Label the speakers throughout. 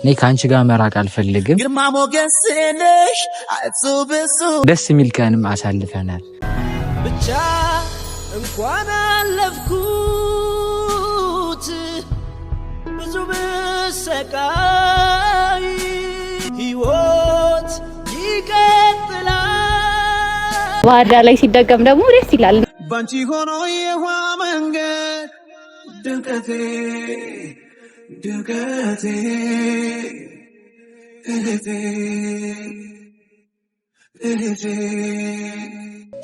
Speaker 1: እኔ ካንቺ ጋር መራቅ አልፈልግም። ግርማ ሞገስ ነሽ አጽብሱ ደስ የሚል ቀንም አሳልፈናል። ብቻ እንኳን አለፍኩት ብዙ ብሰቃይ ህይወት ይቀጥላል። ባህር ዳር ላይ ሲደገም ደግሞ ደስ ይላል። ባንቺ ሆኖ የዋ መንገድ ድምቀቴ ድምቀቴ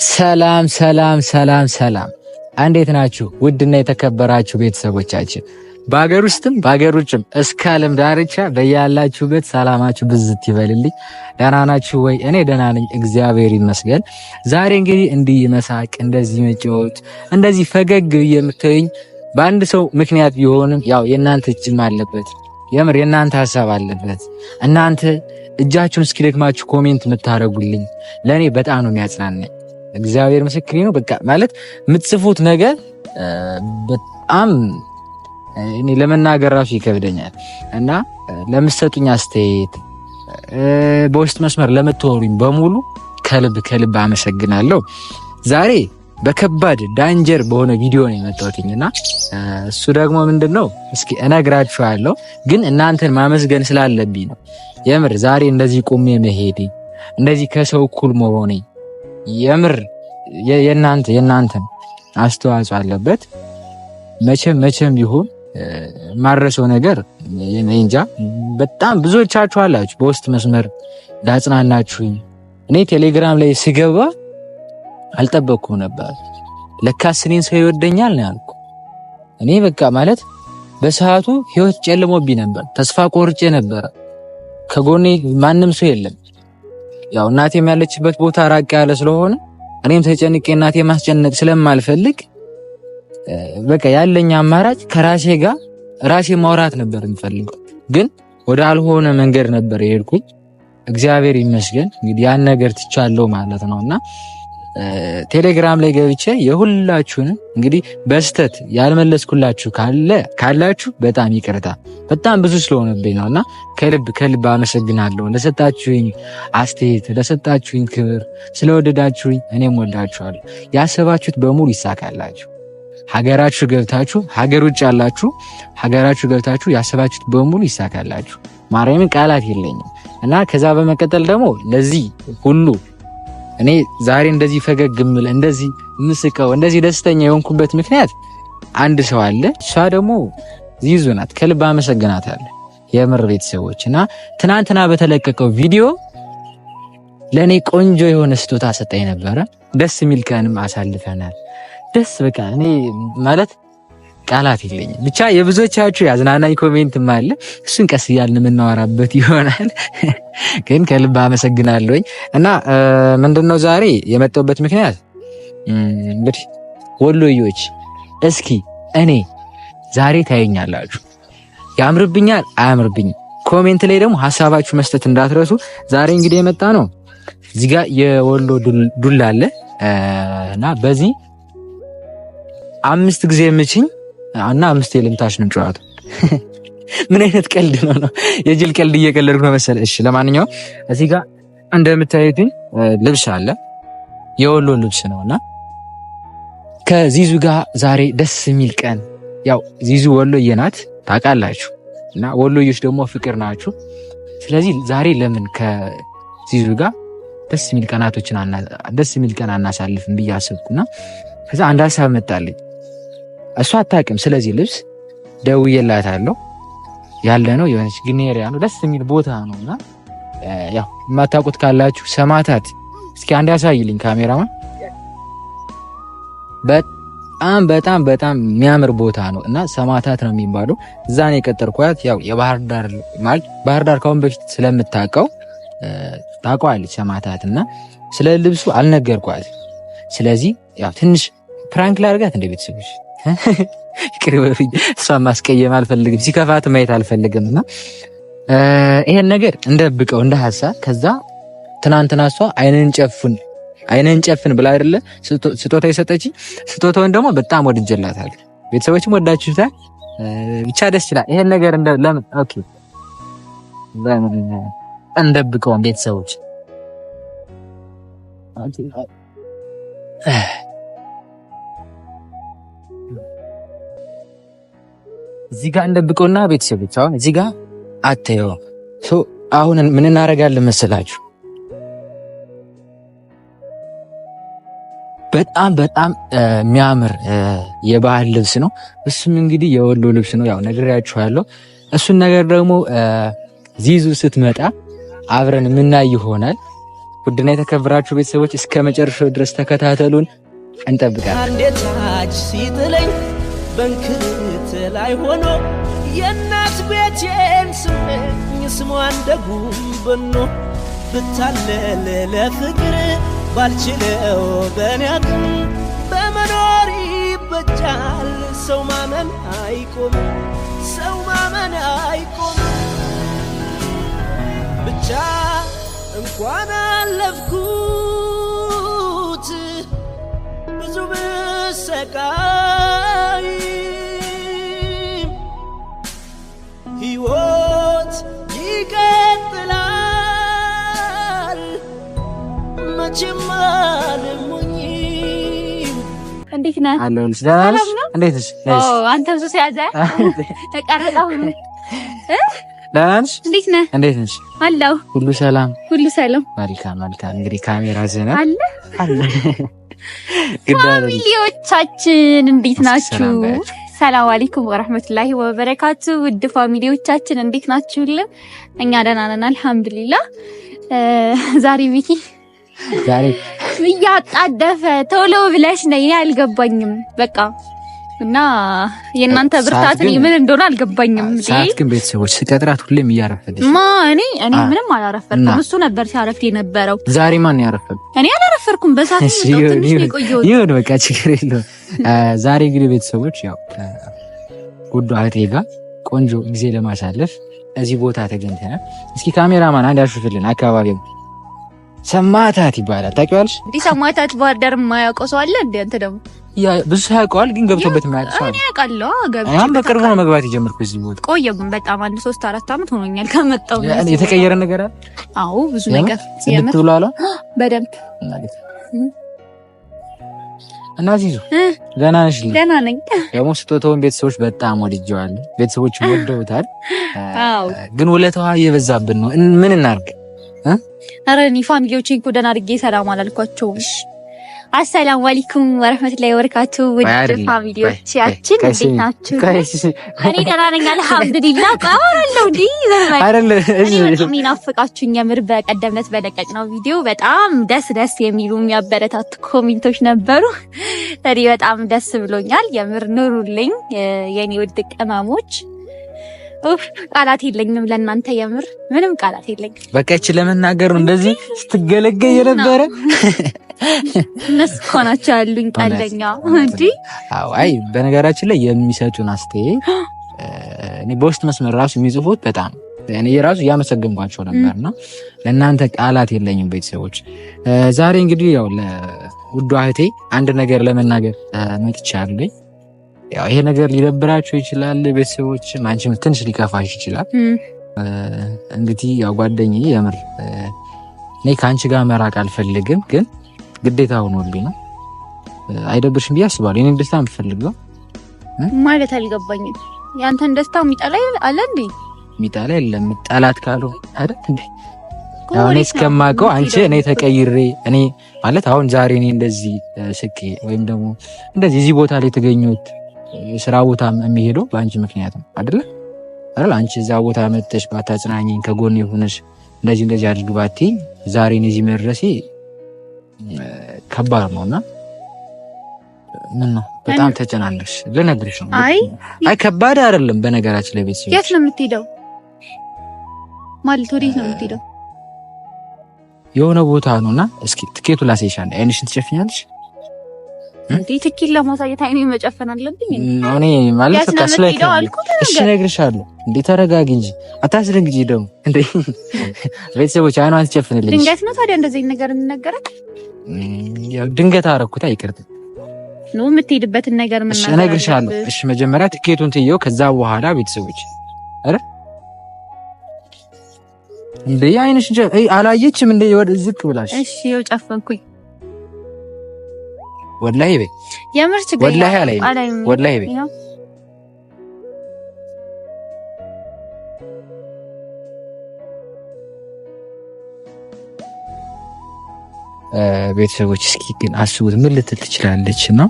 Speaker 1: ሰላም ሰላም ሰላም ሰላም፣ እንዴት ናችሁ? ውድና የተከበራችሁ ቤተሰቦቻችን በአገር ውስጥም በአገር ውጭም እስከ ዓለም ዳርቻ በያላችሁበት ሰላማችሁ ብዝት ይበልልኝ። ደህና ናችሁ ወይ? እኔ ደህና ነኝ፣ እግዚአብሔር ይመስገን። ዛሬ እንግዲህ እንዲህ መሳቅ፣ እንደዚህ መጫወት፣ እንደዚህ ፈገግ የምትይኝ በአንድ ሰው ምክንያት ቢሆንም ያው የእናንተ እጅም አለበት። የምር የእናንተ ሀሳብ አለበት። እናንተ እጃችሁን እስኪደክማችሁ ኮሜንት የምታደርጉልኝ ለእኔ በጣም ነው የሚያጽናናኝ። እግዚአብሔር ምስክሬ ነው። በቃ ማለት የምትጽፉት ነገር በጣም እኔ ለመናገር ራሱ ይከብደኛል እና ለምትሰጡኝ አስተያየት፣ በውስጥ መስመር ለምትወሩኝ በሙሉ ከልብ ከልብ አመሰግናለሁ። ዛሬ በከባድ ዳንጀር በሆነ ቪዲዮ ነው የመጣሁትና እሱ ደግሞ ምንድነው እስኪ እነግራችኋለሁ፣ ግን እናንተን ማመስገን ስላለብኝ ነው። የምር ዛሬ እንደዚህ ቆሜ መሄዴ፣ እንደዚህ ከሰው እኩል መሆኔ የምር የእናንተን አስተዋጽኦ አለበት። መቼም ቢሆን ማረሰው ነገር እንጃ። በጣም ብዙዎቻችሁ አላችሁ በውስጥ መስመር ዳጽናናችሁኝ። እኔ ቴሌግራም ላይ ስገባ አልጠበቅኩም ነበር። ለካስ እኔን ሰው ይወደኛል ነው ያልኩ። እኔ በቃ ማለት በሰዓቱ ህይወት ጨልሞብኝ ነበር፣ ተስፋ ቆርጬ ነበር። ከጎኔ ማንም ሰው የለም። ያው እናቴም ያለችበት ቦታ ራቅ ያለ ስለሆነ እኔም ተጨንቄ እናቴ ማስጨነቅ ስለማልፈልግ በቃ ያለኝ አማራጭ ከራሴ ጋር ራሴ ማውራት ነበር የምፈልገው። ግን ወደ አልሆነ መንገድ ነበር የሄድኩኝ። እግዚአብሔር ይመስገን እንግዲህ ያን ነገር ትቻለሁ ማለት ነውና ቴሌግራም ላይ ገብቼ የሁላችሁንም እንግዲህ በስተት ያልመለስኩላችሁ ካላችሁ በጣም ይቅርታ። በጣም ብዙ ስለሆነብኝ ነውና ከልብ አመሰግናለሁ። ለሰጣችሁኝ አስተያየት፣ ለሰጣችሁኝ ክብር፣ ስለወደዳችሁኝ እኔም ወዳችኋለሁ። ያሰባችሁት በሙሉ ይሳካላችሁ። ሀገራችሁ ገብታችሁ ሀገር ውጭ ያላችሁ ሀገራችሁ ገብታችሁ ያሰባችሁት በሙሉ ይሳካላችሁ። ማርያምን ቃላት የለኝም እና ከዛ በመቀጠል ደግሞ ለዚህ ሁሉ እኔ ዛሬ እንደዚህ ፈገግ ምል፣ እንደዚህ ምስቀው፣ እንደዚህ ደስተኛ የሆንኩበት ምክንያት አንድ ሰው አለ። እሷ ደግሞ ዚዙ ናት። ከልብ አመሰግናታለሁ የምር ቤተሰቦችና ትናንትና በተለቀቀው ቪዲዮ ለኔ ቆንጆ የሆነ ስጦታ ሰጠኝ ነበረ። ደስ የሚል ቀንም አሳልፈናል። ደስ በቃ እኔ ማለት ቃላት የለኝም። ብቻ የብዙዎቻችሁ ያዝናናኝ ኮሜንትም አለ። እሱን ቀስ እያልን የምናወራበት ይሆናል። ግን ከልብ አመሰግናለሁኝ እና ምንድነው ዛሬ የመጣሁበት ምክንያት እንግዲህ ወሎዮች እስኪ እኔ ዛሬ ታየኛላችሁ። ያምርብኛል አያምርብኝም? ኮሜንት ላይ ደግሞ ሀሳባችሁ መስጠት እንዳትረሱ። ዛሬ እንግዲህ የመጣ ነው እዚህ ጋር የወሎ ዱላ አለ እና በዚህ 5 ጊዜ ምችኝ እና 5 የልምታሽ ነው ጨዋታው። ምን አይነት ቀልድ ነው? የጅል ቀልድ እየቀለድኩ ነው መሰለህ። እሺ ለማንኛውም እዚህ ጋር እንደምታዩት ልብስ አለ፣ የወሎ ልብስ ነውና ከዚዙ ጋር ዛሬ ደስ የሚል ቀን። ያው ዚዙ ወሎዬ ናት ታውቃላችሁ፣ እና ወሎዮች ደግሞ ፍቅር ናችሁ። ስለዚህ ዛሬ ለምን ከዚዙ ጋር ደስ የሚል ቀን አናሳልፍም ብዬ አሰብኩና ከዛ አንድ ሀሳብ መጣልኝ። እሷ አታውቅም ስለዚህ ልብስ። ደውዬላታለሁ። ያለ ነው የሆነች ግኔሪያ ነው፣ ደስ የሚል ቦታ ነውና ያው የማታውቁት ካላችሁ ሰማታት እስኪ አንድ ያሳይልኝ ካሜራማን። በጣም የሚያምር ቦታ ነው እና ሰማታት ነው የሚባለው። እዛ ነው የቀጠርኳት። ያው የባህር ዳር ማለት ባህር ዳር ካሁን በፊት ስለምታውቀው ታውቀዋለች ሰማታትና ስለ ልብሱ አልነገርኳት። ስለዚህ ያው ትንሽ ፕራንክ ላድርጋት እንደ ቤተሰቦች ቅርበኝ። እሷን ማስቀየም አልፈልግም፣ ሲከፋት ማየት አልፈልግምና ይሄን ነገር እንደብቀው እንደ ሐሳብ። ከዛ ትናንትና እሷ አይነን ጨፍን ብላ አይደለ ስጦታ የሰጠችኝ። ስጦታውን ደግሞ በጣም ወድጀላታለሁ። ቤተሰቦችም ወዳችሁታል። ብቻ ደስ ይላል። ይሄን ነገር ለምን ኦኬ እንደብቀው ቤተሰቦች እዚህ ጋር እንደብቀውና ቤተሰቦች አሁን እዚህ ጋር አትየው። አሁን ምን እናደርጋለን መሰላችሁ? በጣም የሚያምር የባህል ልብስ ነው። እሱም እንግዲህ የወሎ ልብስ ነው። ያው ነግሬያችኋለሁ። እሱን ነገር ደግሞ ዚዙ ስትመጣ አብረን የምናይ ይሆናል። ውድና የተከበራችሁ ቤተሰቦች እስከ መጨረሻው ድረስ ተከታተሉን። እንጠብቃለን።
Speaker 2: አንዴት ታች ሲጥለኝ በንክት ላይ ሆኖ የእናት ቤቴን ስመኝ ስሟን ደጉም በኖ ብታለለ ለፍቅር ባልችለው በኔ አቅም በመኖር ይበጃል። ሰው ማመን አይቆም፣ ሰው ማመን አይቆም። ብቻ እንኳን አለፍኩት ብዙ ብሰቃይ ሕይወት ይቀጥላል መቼም አልሞኝም።
Speaker 3: እንዴት ነህ?
Speaker 1: አለሁልሽ። ደህና ነሽ? እንዴት ነሽ?
Speaker 3: አንተ ብዙ ሲያዘ ተቀረጣው
Speaker 1: ደህና ነሽ?
Speaker 3: እንዴት ነህ?
Speaker 1: እንዴት ነሽ?
Speaker 3: አለሁ።
Speaker 1: ሁሉ ሰላም?
Speaker 3: ሁሉ ሰላም።
Speaker 1: መልካም። እንግዲህ ካሜራ ዘና
Speaker 3: አለ። ፋሚሊዎቻችን እንዴት ናችሁ? ሰላም አለይኩም ወራህመቱላሂ ወበረካቱ። ውድ ፋሚሊዎቻችን እንዴት ናችሁልን? እኛ ደህና ነን አልሐምዱሊላህ። ዛሬ ቢኪ እያጣደፈ ቶሎ ብለሽ ነይ አልገባኝም በቃ እና የእናንተ ብርታት ምን እንደሆነ አልገባኝም።
Speaker 1: ሰዓት ግን ቤተሰቦች ስቀጥራት ሁሌም እያረፈደች
Speaker 3: እኔ ምንም አላረፈርኩም። እሱ ነበር ሲያረፍድ የነበረው።
Speaker 1: ዛሬ ማን ያረፈደ?
Speaker 3: እኔ አላረፈርኩም። በሰዓት ትንሽ ነው የቆየሁት።
Speaker 1: ይሁን በቃ ችግር የለውም። ዛሬ እንግዲህ ቤተሰቦች ያው ጉዱ እህቴ ጋር ቆንጆ ጊዜ ለማሳለፍ እዚህ ቦታ ተገኝተናል። እስኪ ካሜራማን አንድ ያሹፍልን። አካባቢው ሰማዕታት ይባላል ታውቂዋለሽ?
Speaker 3: እንዴ ሰማዕታት ባህር ዳር የማያውቀው ሰው አለ እንዴ? አንተ ደግሞ
Speaker 1: ያ ብዙ ያውቀዋል ግን ገብቶበት የማያውቅ ሰው
Speaker 3: እኔ አውቃለሁ።
Speaker 1: አሁን በቅርቡ ነው መግባት የጀመርኩት እዚህ ቦታ።
Speaker 3: ቆየ ግን በጣም 1-3-4 አመት ሆኖኛል ከመጣሁ።
Speaker 1: የተቀየረ ነገር አለ?
Speaker 3: አዎ ብዙ ነገር
Speaker 1: የምትብላላ
Speaker 3: በደንብ
Speaker 1: እና ዚዙ ደህና ነሽ?
Speaker 3: ደህና ነኝ።
Speaker 1: ደግሞ ስጦታውን ቤተሰቦች በጣም ወድጀዋለሁ። ቤተሰቦች ወደውታል።
Speaker 3: አዎ ግን
Speaker 1: ውለታዋ እየበዛብን ነው። ምን እናድርግ?
Speaker 3: ኧረ እኔ ፋሚሊዎቼ እኮ ደህና አድርጌ ሰላም አላልኳቸውም። አሰላሙ አለይኩም ወራህመቱላሂ ወበረካቱ። ውድ ፋሚሊዎቻችን እንዴት ናችሁ? እኔ ደህና ነኝ አልሐምዱሊላህ። ቀበረለው እንዴ ዘመን ናፍቃችሁኝ። የምር በቀደምነት በለቀቅነው ቪዲዮ በጣም ደስ የሚሉ የሚያበረታቱ ኮሜንቶች ነበሩ። እኔ በጣም ደስ ብሎኛል። የምር ኑሩልኝ የኔ ውድ ቅመሞች። ቃላት የለኝም ለእናንተ፣ የምር ምንም ቃላት የለኝም።
Speaker 1: በቃ እቺ ለመናገር ነው እንደዚህ ስትገለገል የነበረ
Speaker 3: እነሱ እኮ ናቸው ያሉኝ ቀልደኛ እንጂ።
Speaker 1: አይ በነገራችን ላይ የሚሰጡን አስተያየት እኔ በውስጥ መስመር ራሱ የሚጽፉት በጣም እኔ የራሱ እያመሰገንኳቸው ነበርና ለእናንተ ቃላት የለኝም። ቤተሰቦች ዛሬ እንግዲህ ያው ለውዷ እህቴ አንድ ነገር ለመናገር መጥቻለሁ። ያው ይሄ ነገር ሊደብራችሁ ይችላል ቤተሰቦች፣ አንቺም ትንሽ ሊከፋሽ ይችላል። እንግዲህ ያው ጓደኛዬ የምር እኔ ከአንቺ ጋር መራቅ አልፈልግም፣ ግን ግዴታ ሆኖልኝ ነው። አይደብርሽም ብዬ አስባለሁ። እኔ ደስታ የምፈልገው
Speaker 3: ማለት አልገባኝም። ያንተን ደስታ የሚጠላ አለ እንዴ?
Speaker 1: የሚጠላ የለም። ጠላት ካልሆነ አይደል እንዴ? ያው እኔ እስከማውቀው አንቺ እኔ ተቀይሬ እኔ ማለት አሁን ዛሬ እኔ እንደዚህ ስቄ ወይም ደግሞ እንደዚህ እዚህ ቦታ ላይ የተገኘሁት ስራ ቦታ የሚሄደው በአንቺ ምክንያት ነው አይደለ? አንቺ እዛ ቦታ መጥተሽ ባታጽናኝኝ ከጎን የሆነሽ እንደዚህ አድርግ ባትይ ዛሬ እዚህ መድረሴ ከባድ ነውና ምን ነው በጣም ተጨናነሽ ልነግርሽ ነው። አይ ከባድ አይደለም በነገራችን ላይ ቤተሰብ።
Speaker 3: የት ነው የምትሄደው? ማለት ወዴት ነው የምትሄደው?
Speaker 1: የሆነ ቦታ ነውና እስኪ ትኬቱ ላሳይሻለሁ። አይንሽን ትጨፍኛለሽ
Speaker 3: እንዴ? ትኬት ለማሳየት አይኔ መጨፈን አለብኝ
Speaker 1: እኔ ማለት ከስለክ እሺ እነግርሻለሁ። እንዴ ተረጋጊ እንጂ አታስደንግጂ ደግሞ እንዴ። ቤተሰቦች አይኗን ትጨፍንልኝ።
Speaker 3: ድንገት ነው ታዲያ እንደዚህ ነገር እንነገራለን?
Speaker 1: ያው ድንገት አደረኩት። አይቅርት
Speaker 3: ነው የምትሄድበትን ነገር ምን
Speaker 1: ነገር እነግርሻለሁ። እሺ መጀመሪያ ትኬቱን ትየው፣ ከዛ በኋላ ቤተሰቦች አረ እንዴ አይንሽ አላየችም እንዴ? ወደ ዝቅ ብላሽ።
Speaker 3: እሺ ይኸው ጨፈንኩኝ።
Speaker 1: ወላሂ በይ
Speaker 3: የምር ችግር
Speaker 1: ወላሂ አላየም። ወላሂ በይ ቤተሰቦች እስኪ ግን አስቡት ምን ልትል ትችላለች? እና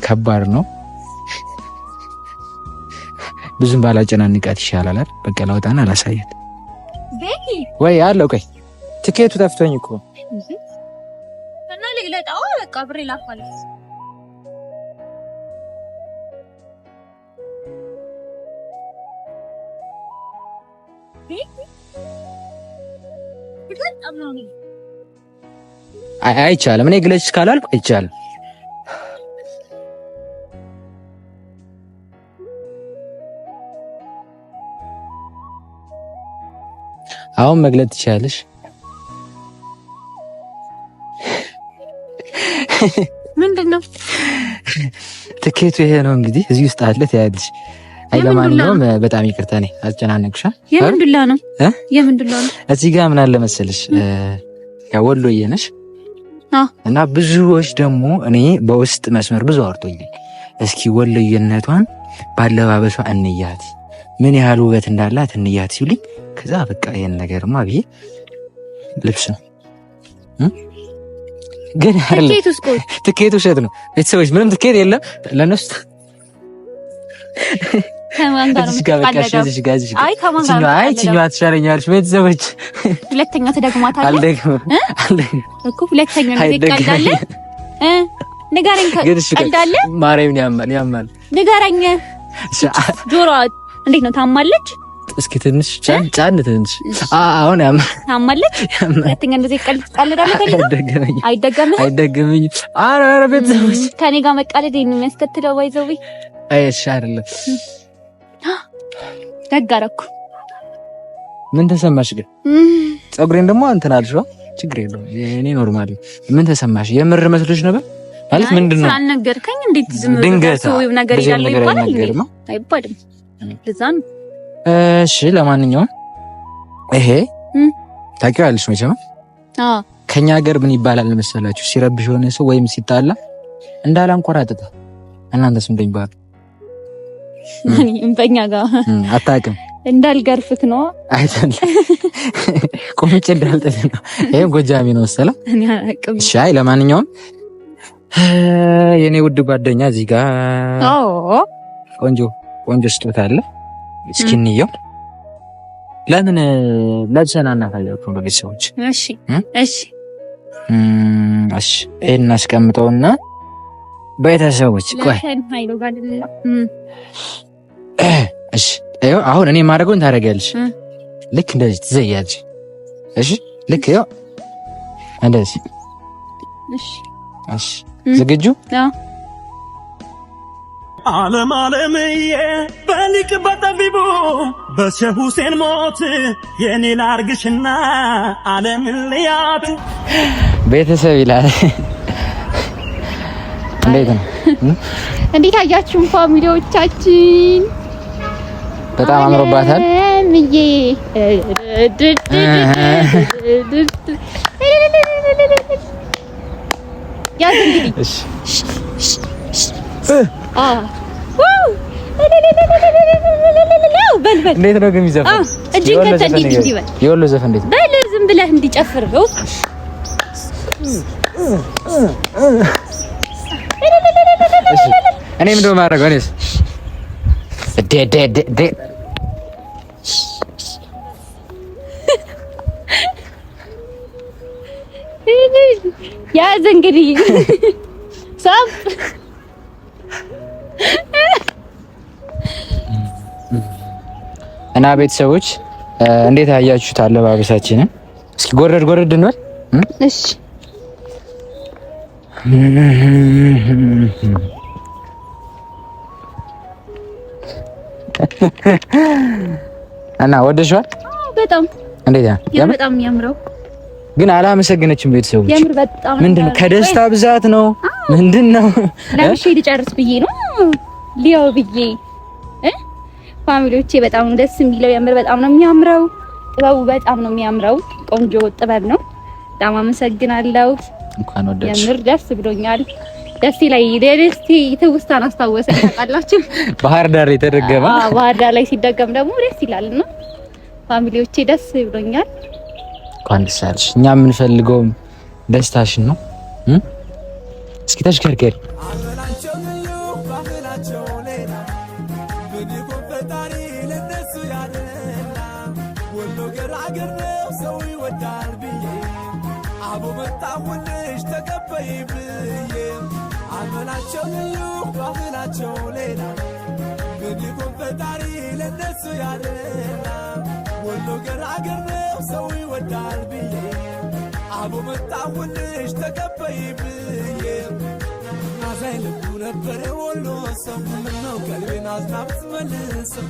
Speaker 1: ከባድ ነው። ብዙም ባላጨናንቃት ይሻላል አይደል? በቃ ላውጣና አላሳያት ወይ አለው። ቆይ ትኬቱ ጠፍቶኝ እኮ
Speaker 3: እና ልግለጣው። በቃ ብሬ ላፋለስ
Speaker 1: አይቻልም። እኔ ግለጭ ካላልኩ አይቻልም። አሁን መግለጥ ትችላለሽ።
Speaker 3: ምንድነው
Speaker 1: ትኬቱ? ይሄ ነው እንግዲህ እዚህ ውስጥ አለ ትያለሽ። አይ ለማንኛውም በጣም ይቅርታ ነኝ አስጨናነቅሻ።
Speaker 3: የምን ዱላ ነው? የምን ዱላ ነው?
Speaker 1: እዚህ ጋር ምን አለ መሰለሽ ያው ወሎዬ ነሽ እና ብዙዎች ደግሞ እኔ በውስጥ መስመር ብዙ አውርቶኛል። እስኪ ወሎዬነቷን ባለባበሷ እንያት፣ ምን ያህል ውበት እንዳላት እንያት ሲሉኝ ከዛ በቃ ይሄን ነገርማ ብዬ ልብስ ነው ግን ትኬቱ ውሸት ነው። ቤተሰቦች ምንም ትኬት የለም ለነሱ
Speaker 3: ከማን ጋር ነው?
Speaker 1: አይ ችኛዋ ትሻለኛለች። ቤተሰቦች
Speaker 3: ሁለተኛ ተደግማታለህ?
Speaker 1: አልደግምም
Speaker 3: እኮ ሁለተኛ ነው ይቀልዳል። ንገረኝ፣ ቀልዳለ?
Speaker 1: ማርያምን ያማል። ንገረኝ።
Speaker 3: ጆሮ እንዴት ነው? ታማለች?
Speaker 1: እስኪ ትንሽ ጫን ትንሽ አሁን
Speaker 3: ታማለች። ሁለተኛ እንደዚህ ቀልዳለህ?
Speaker 1: አይደገምም። ኧረ ቤተሰቦች
Speaker 3: ከኔ ጋር መቃለድ ነው የሚያስከትለው ባይዘው
Speaker 1: አይሽ አይደለም።
Speaker 3: ደጋረኩ።
Speaker 1: ምን ተሰማሽ ግን? ፀጉሬን ደግሞ እንትን አልሽዋ። ችግር የለውም እኔ ኖርማሊ። ምን ተሰማሽ? የምር መስሎሽ ነበር ማለት ምንድነው?
Speaker 3: ሳልነገርከኝ እንዴት ዝም ብለህ ነገር ይላል አይባልም። ለዛ ነው።
Speaker 1: እሺ ለማንኛውም ይሄ ታውቂዋለሽ መቼም። ከኛ ሀገር ምን ይባላል መሰላችሁ? ሲረብሽ የሆነ ሰው ወይም ሲጣላ እንዳላንቆራጥጣ። እናንተስ ምን ይባላል?
Speaker 3: በእኛ ጋር
Speaker 1: አታውቅም።
Speaker 3: እንዳልገርፍክ ነው
Speaker 1: አይደል? ቆምጬ እንዳልጥል ነው። ይሄን ጎጃሚ ነው መሰለህ።
Speaker 3: እኔ አላውቅም።
Speaker 1: እሺ አይ ለማንኛውም የኔ ውድ ጓደኛ እዚህ ጋር ቆንጆ ስጦታ አለ። እስኪ እንየው። ለምን ለብሰን አናሳያችሁ ለቤተሰቦች?
Speaker 3: እሺ
Speaker 1: ይሄን እናስቀምጠውና ቤተሰቦች ቆይ እሺ ይኸው አሁን እኔ የማደርገውን ታደርጊያለሽ። ልክ እንደዚህ ትዘያለሽ። እሺ ልክ ይኸው እንደዚህ። እሺ ዝግጁ?
Speaker 2: ዓለምዬ በሊቅ በጠቢቡ በሼህ ሁሴን ሞት የኔ ላርግሽና ዓለምን ልያት
Speaker 1: ቤተሰብ ይላል። እንዴት ነው?
Speaker 3: እንዴት አያችሁን ፋሚሊዎቻችን?
Speaker 1: በጣም አምሮባታል።
Speaker 3: ምዬ ያዝ እንግዲህ በል
Speaker 1: እንዴት ነው ግን የሚዘፈን?
Speaker 3: እጅን ከተል እንዲህ በል።
Speaker 1: የወሎ ዘፈን እንዴት
Speaker 3: በል ዝም ብለህ እንዲጨፍር ነው።
Speaker 1: እኔ ምንድን ነው የማደርገው? እኔስ
Speaker 3: ያዝ እንግዲህ ሳብ
Speaker 1: እና ቤተሰቦች እንዴት አያችሁት አለባበሳችንን? እስኪ ጎረድ እንበል።
Speaker 3: እሺ
Speaker 1: እና ወደሽዋል?
Speaker 3: በጣም
Speaker 1: እንዴት
Speaker 3: ያ በጣም የሚያምረው
Speaker 1: ግን አላመሰግነችም። ቤተሰቦች
Speaker 3: የምር በጣም
Speaker 1: ምንድነው? ከደስታ ብዛት ነው ምንድነው?
Speaker 3: ለምሽ ልጨርስ ብዬ ነው ሊያው ብዬ ፋሚሊዎቼ በጣም ደስ የሚለው የምር በጣም ነው የሚያምረው። ጥበቡ በጣም ነው የሚያምረው። ቆንጆ ጥበብ ነው። በጣም አመሰግናለሁ።
Speaker 1: እንኳን ወደድሽ።
Speaker 3: የምር ደስ ብሎኛል። ደስ ይላል። ደስቲ ትውስታን አስታወሰኝ ታውቃላችሁ።
Speaker 1: ባህር ዳር የተደገመ
Speaker 3: ባህር ዳር ላይ ሲደገም ደግሞ ደስ ይላልና ፋሚሊዎቼ ደስ ብሎኛል።
Speaker 1: እንኳን ደስ አለሽ። እኛ የምንፈልገው ደስታሽን ነው። እስኪ ተሽከርከሪ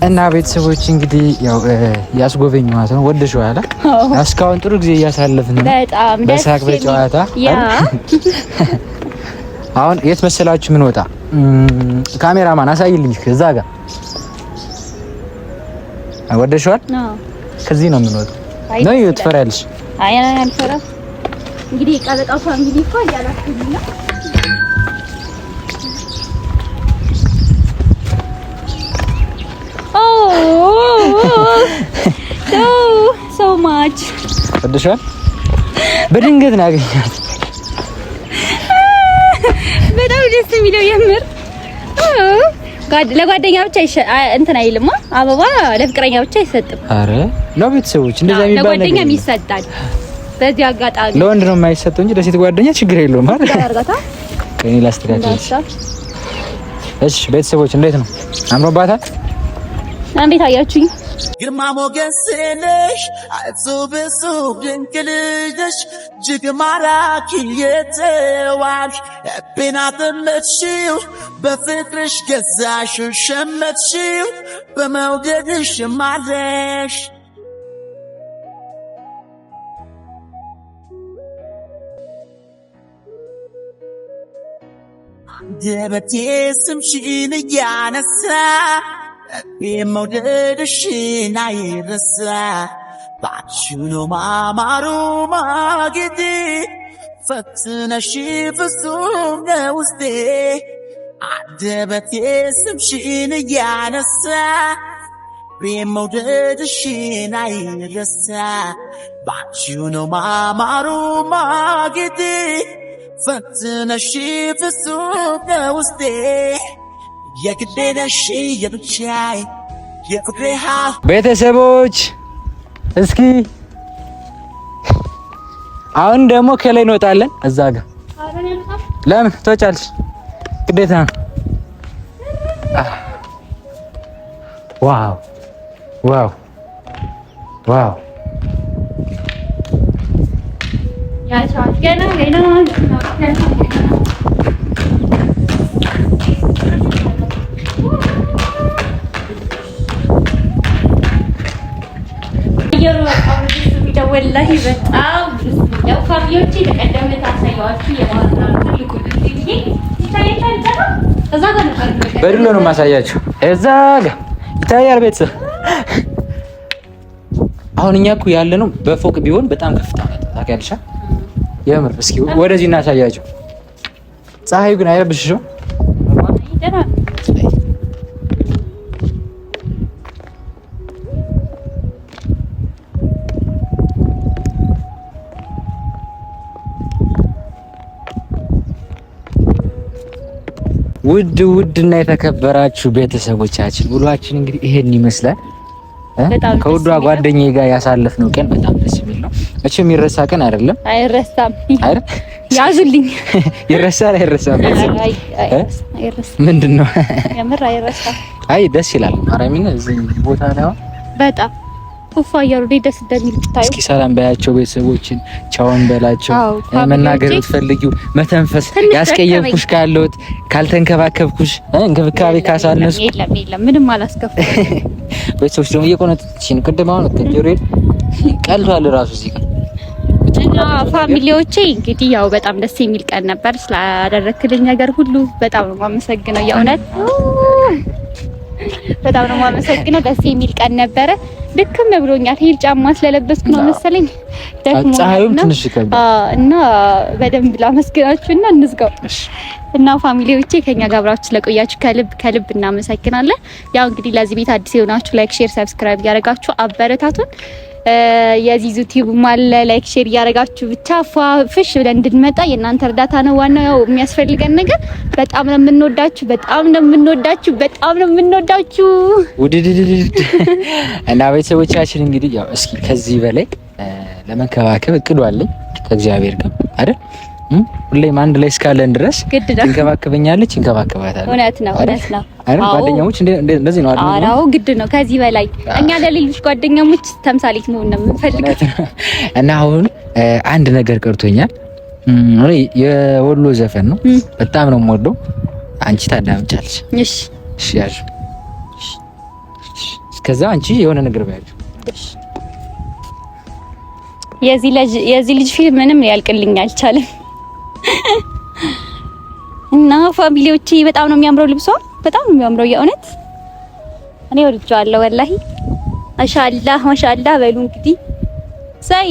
Speaker 1: እና ቤተሰቦች እንግዲህ ያው ያስጎበኘዋት ነው። ወደሽዋል? እስካሁን ጥሩ ጊዜ እያሳለፍን ነው።
Speaker 3: በጣም
Speaker 1: በሳቅ በጨዋታ። አሁን የት መሰላችሁ ምን ወጣ? ካሜራማን አሳይልኝ እዛ ጋር። ወደሽዋል? ከዚህ ነው የምንወጣው። ነው ትፈሪያለሽ?
Speaker 3: አይ አልፈራም። እንግዲህ ቀበጣው ፋሚሊ እኮ ያላችሁኝ ነው። so much
Speaker 1: ወደሻል? በድንገት ነው ያገኛት።
Speaker 3: በጣም ደስ የሚለው የምር ለጓደኛ ብቻ እንትን አይልማ። አበባ ለፍቅረኛ ብቻ አይሰጥም።
Speaker 1: አረ ለቤተሰቦች እንደዛ የሚባል ነገር
Speaker 3: ለጓደኛም ይሰጣል። በዚህ አጋጣሚ
Speaker 1: ለወንድ ነው የማይሰጠው እንጂ ለሴት ጓደኛ ችግር የለውም አይደል?
Speaker 3: አርጋታ
Speaker 1: ከኔ ላስተካክልሽ። እሺ ቤተሰቦች እንዴት ነው? አምሮባታል?
Speaker 3: እንዴት አያችሁኝ?
Speaker 2: ግርማ ሞገስ ነሽ፣ እጹብ እጹብ ድንቅ ልጅ ነሽ፣ እጅግ ማራኪ የተዋብሽ ልቤን አጠመድሽው፣ በፍቅርሽ ገዛሽው ሸመትሽው፣ በመውደድሽ ማረሽ። አንደበቴ ስምሽን እያነሳ የመውደድሽን አይረሳ፣ ባንቺ ነው ማማሩ ማጌጤ፣ ፈትነሽ ፍጹም ነው ውስጤ። አንደበቴ ስምሽን እያነሳ የመውደድሽን አይረሳ፣ ባንቺ ነው ማማሩ ማጌጤ፣ ፈትነሽ ፍጹም ነው ውስጤ።
Speaker 1: ቤተሰቦች እስኪ አሁን ደግሞ ከላይ እንወጣለን። እዛ ጋር ለምን ትወጫለሽ? ግዴታ ነው። ዋው ዋው ዋው!
Speaker 3: ገና ወላሂ በጣም ያው ፋሚሊዎቼ ተቀደም ታሳያችሁ የማርና ትልቁ ልጅ ይታያል። እዛ ጋር ነው
Speaker 1: በድሎ ነው ማሳያችሁ። እዛ ጋር ይታያል ቤተሰብ። አሁን እኛ እኮ ያለነው በፎቅ ቢሆን በጣም ከፍታ ነው ታውቂያለሽ። የምር እስኪ ወደዚህ እናሳያችሁ። ፀሐዩ ግን አይረብሽሽም? ውድና የተከበራችሁ ቤተሰቦቻችን ውሏችን እንግዲህ ይሄን ይመስላል። ከውዷ ጓደኛዬ ጋር ያሳለፍነው ቀን በጣም ደስ የሚል ነው። መቼም የሚረሳ ቀን አይደለም። አይረሳም አይደል? ያዙልኝ። ይረሳል አይረሳም? ምንድነው?
Speaker 3: የምር አይረሳም።
Speaker 1: አይ ደስ ይላል። ማርያምን እዚህ ቦታ ላይ
Speaker 3: በጣም ኡፋ ያሩ ደስ እንደሚል ታዩ።
Speaker 1: እስኪ ሰላም በያቸው ቤተሰቦችን፣ ቻውን በላቸው። መናገር ትፈልጊው መተንፈስ ያስቀየምኩሽ ካለውት ካልተንከባከብኩሽ እንክብካቤ ካሳነሱ
Speaker 3: የለም ምንም አላስከፋም።
Speaker 1: ቤተሰቦች ደግሞ እየቆነጥሽን ቅድም አሁን ከጆሮዬ ቀልቷል ራሱ እዚህ ጋር
Speaker 3: እና ፋሚሊዎቼ እንግዲህ ያው በጣም ደስ የሚል ቀን ነበር። ስላደረክልኝ ነገር ሁሉ በጣም ነው የማመሰግነው የእውነት በጣም ነው የማመሰግነው። ደስ የሚል ቀን ነበረ። ድክም ብሎኛል። ሂል ጫማ ስለለበስኩ ነው መሰለኝ
Speaker 1: ፀሐዩም ትንሽ ይከብዳል
Speaker 3: እና በደንብ ላመስግናችሁና እንዝጋው። እና ፋሚሊዎቼ ከኛ ጋር አብራችሁ ስለቆያችሁ ከልብ እናመሰግናለን። ያው እንግዲህ ለዚህ ቤት አዲስ የሆናችሁ ላይክ፣ ሼር፣ ሰብስክራይብ ያደርጋችሁ አበረታቱን። የዚህ ዩቲዩብ ማለ ላይክ ሼር ያደርጋችሁ ብቻ ፍሽ ብለን እንድንመጣ የእናንተ እርዳታ ነው ዋናው የሚያስፈልገን ነገር። በጣም ነው የምንወዳችሁ፣ በጣም ነው የምንወዳችሁ፣ በጣም ነው የምንወዳችሁ ውድድድድ እና ቤተሰቦቻችን እንግዲህ ያው እስኪ ከዚህ በላይ ለመንከባከብ እቅዱ አለኝ ከእግዚአብሔር ጋር አይደል? ሁሌም አንድ ላይ እስካለን ድረስ ትንከባከበኛለች፣ እንከባከባታለሁ። እውነት ነው አይደል? ጓደኛሞች እንደዚህ ነው አይደል? አዎ ግድ ነው። ከዚህ በላይ እኛ ለሌሎች ጓደኛሞች ተምሳሌት መሆን ነው የምንፈልገው።
Speaker 1: እና አሁን አንድ ነገር ቀርቶኛል። እኔ የወሎ ዘፈን ነው በጣም ነው የምወደው። አንቺ ታዳምጫለሽ? እሺ እሺ። ያዥ እስከዛ አንቺ የሆነ ነገር ባያችሁ። እሺ። የዚህ ልጅ ፊልም ምንም ያልቅልኝ አልቻለም። እና ፋሚሊዎቼ በጣም ነው የሚያምረው ልብሷ፣ በጣም ነው የሚያምረው የእውነት እኔ ወድጃለሁ ወላሂ። ማሻአላህ ማሻአላህ በሉ እንግዲህ ሳይ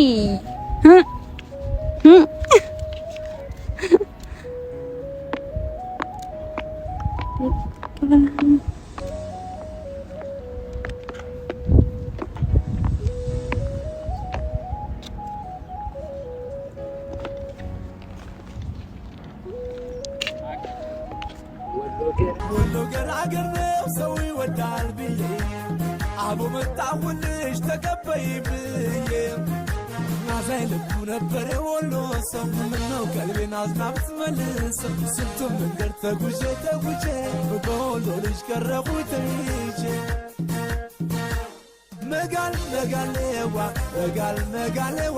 Speaker 2: ወሎ ገራገር ነው ሰው ይወዳል ብዬ አቦ መጣሁልሽ ተቀበይ ብዬ ናዛይ ልቡ ነበር ወሎ ሰው ምነው ቀልቤን አዝናብት መልስ ስንቱን መንገድ ተጉዤ በወሎ ልጅ ቀረቡት መጋል መጋሌዋ